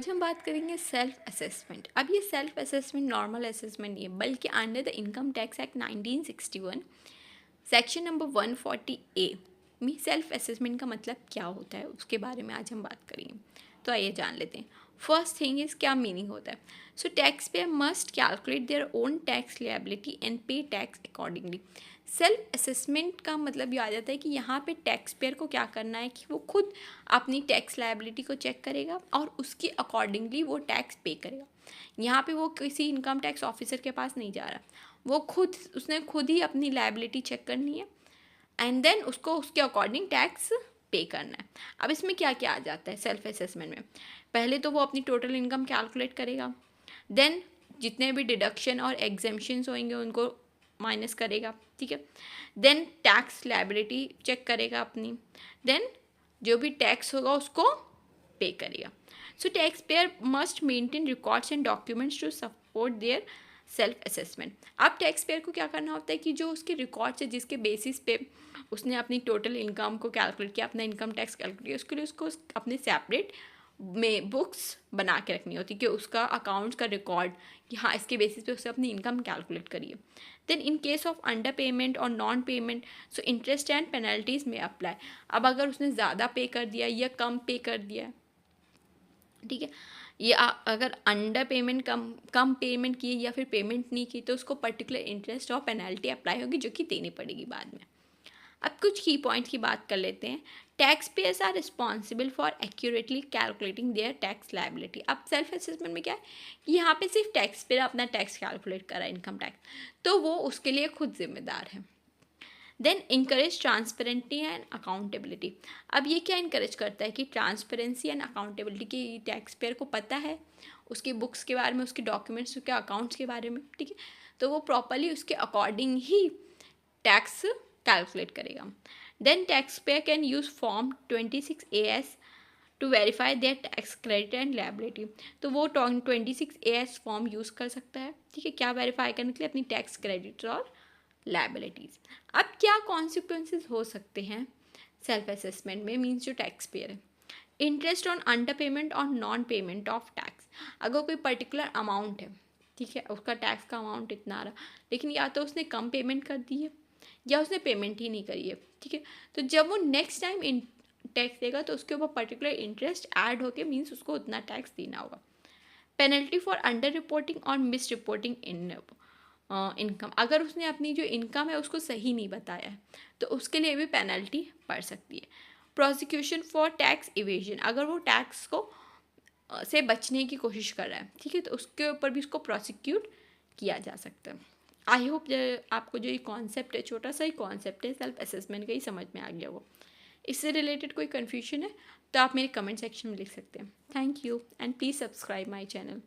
आज हम बात करेंगे सेल्फ असेसमेंट। अब ये सेल्फ असेसमेंट नॉर्मल असेसमेंट नहीं है, बल्कि under the income tax act 1961 section number 140 ए में सेल्फ असेसमेंट का मतलब क्या होता है उसके बारे में आज हम बात करेंगे। तो आइए जान लेते हैं। फर्स्ट थिंग इज क्या मीनिंग होता है। सो taxpayer must calculate their own tax liability and पे टैक्स अकॉर्डिंगली। सेल्फ असेसमेंट का मतलब ये आ जाता है कि यहाँ पे टैक्स पेयर को क्या करना है कि वो खुद अपनी टैक्स लायबिलिटी को चेक करेगा और उसके अकॉर्डिंगली वो टैक्स पे करेगा। यहाँ पे वो किसी इनकम टैक्स ऑफिसर के पास नहीं जा रहा, वो उसने खुद ही अपनी लायबिलिटी चेक करनी है एंड देन उसको उसके अकॉर्डिंग टैक्स पे करना है। अब इसमें क्या क्या आ जाता है सेल्फ असेसमेंट में। पहले तो वो अपनी टोटल इनकम कैलकुलेट करेगा, देन जितने भी डिडक्शन और एग्जेम्पशंस होंगे उनको माइनस करेगा, ठीक है। देन टैक्स लायबिलिटी चेक करेगा अपनी, देन जो भी टैक्स होगा उसको पे करेगा। So taxpayer must maintain records and documents to support their self assessment. अब टैक्स पेयर को क्या करना होता है कि जो उसके रिकॉर्ड्स है जिसके बेसिस पे उसने अपनी टोटल इनकम को कैलकुलेट किया, अपना इनकम टैक्स कैलकुलेट किया, उसके लिए उसको अपने सेपरेट में बुक्स बना के रखनी होती है कि उसका अकाउंट्स का रिकॉर्ड कि हाँ इसके बेसिस पे उससे अपनी इनकम कैलकुलेट करिए। Then in case of under payment और non payment so interest and penalties में अप्लाई। अब अगर उसने ज़्यादा पे कर दिया या कम पे कर दिया, ठीक है, ये अगर अंडर पेमेंट कम पेमेंट की या फिर पेमेंट नहीं की तो उसको पर्टिकुलर इंटरेस्ट और पेनल्टी अप्लाई होगी जो कि देनी पड़ेगी बाद में। अब कुछ की पॉइंट्स की बात कर लेते हैं। Taxpayers are responsible for accurately calculating their tax liability. अब सेल्फ असेसमेंट में क्या है कि यहाँ पे सिर्फ टैक्स पेयर अपना टैक्स कैलकुलेट करा इनकम टैक्स, तो वो उसके लिए खुद जिम्मेदार है। Then encourage transparency and accountability. अब ये क्या इंकरेज करता है कि ट्रांसपेरेंसी एंड अकाउंटेबिलिटी की टैक्स पेयर को पता है उसकी बुक्स के बारे में, उसके डॉक्यूमेंट्स, उसके अकाउंट्स के बारे में, ठीक है, तो वो प्रॉपरली उसके अकॉर्डिंग ही टैक्स कैलकुलेट करेगा। Then taxpayer can use form 26AS to verify their tax credit and liability. तो वो 26AS फॉर्म यूज़ कर सकता है, ठीक है, क्या वेरीफाई करने के लिए, अपनी टैक्स क्रेडिट और लायबिलिटीज़। अब क्या कॉन्सिक्वेंसेस हो सकते हैं सेल्फ असेसमेंट में, मीन्स जो टैक्स पेयर है। इंटरेस्ट ऑन अंडर पेमेंट और नॉन पेमेंट ऑफ टैक्स। अगर कोई पर्टिकुलर अमाउंट है, ठीक है, उसका टैक्स का अमाउंट इतना आ रहा, लेकिन या तो उसने कम पेमेंट कर दी है या उसने पेमेंट ही नहीं करी है, ठीक है, तो जब वो नेक्स्ट टाइम इन टैक्स देगा तो उसके ऊपर पर्टिकुलर इंटरेस्ट ऐड होके मीन्स उसको उतना टैक्स देना होगा। पेनल्टी फॉर अंडर रिपोर्टिंग और मिस रिपोर्टिंग इन इनकम। अगर उसने अपनी जो इनकम है उसको सही नहीं बताया है तो उसके लिए भी पेनल्टी पड़ सकती है। Prosecution for tax evasion. अगर वो टैक्स को से बचने की कोशिश कर रहा है, ठीक है, तो उसके ऊपर भी उसको प्रोसिक्यूट किया जा सकता है। आई होप आपको जो ये कॉन्सेप्ट है, छोटा सा ही कॉन्सेप्ट है, सेल्फ असेसमेंट का ही समझ में आ गया वो। इससे रिलेटेड कोई कन्फ्यूजन है तो आप मेरे कमेंट सेक्शन में लिख सकते हैं। Thank you and please subscribe my channel.